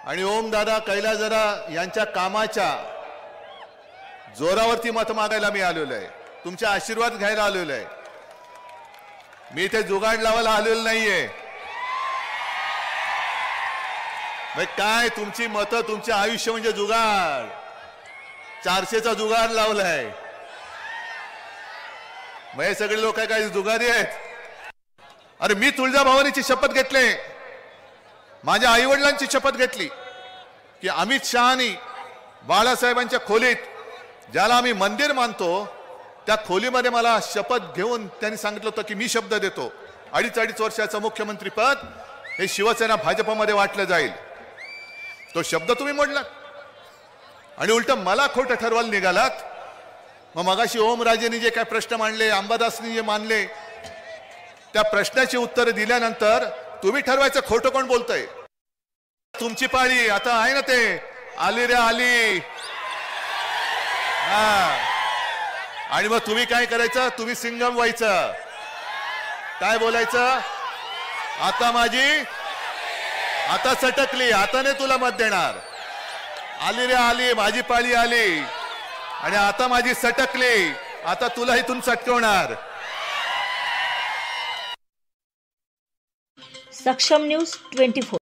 आणि ओमदादा कैलासदादा यांच्या कामाच्या जोरावरती मत मागायला मी आलेलो आहे, तुमचे आशीर्वाद घ्यायला आलेलो आहे। मी इथे जुगाड लावायला आलेलो नाहीये। काय तुमची मतं, तुमचे आयुष्य म्हणजे जुगाड, 400चा जुगाड लावलाय। हे सगळे लोक काय जुगारी आहेत? अरे मी तुळजाभवानीची शपथ घेतली, माझ्या आई वडिलांची शपथ घेतली की अमित शहानी बाळासाहेबांच्या खोलीत, ज्याला आम्ही मंदिर मानतो, त्या खोलीमध्ये मला शपथ घेऊन त्यांनी सांगितलं होतं की मी शब्द देतो 2.5 वर्षाचं मुख्यमंत्री पद हे शिवसेना भाजपमध्ये वाटलं जाईल। तो शब्द तुम्ही मोडलात आणि उलट मला खोटं ठरवायला निघालात। मगाशी ओमराजेंनी जे काय प्रश्न मांडले, अंबादासनी जे मानले, त्या प्रश्नाची उत्तर दिल्यानंतर तुम्ही ठरवायचं खोटं कोण बोलतंय। तुमची पाळी आता आहे ना, ते आली रे आली। आणि मग तुम्ही काय करायचं? तुम्ही सिंगम व्हायचं, काय बोलायचं? आता माझी, आता सटकली, आता नाही तुला मत देणार। आली रे आली, माझी पाळी आली आणि आता माझी सटकली, आता तुला इथून सटकवणार। सक्षम न्यूज 24।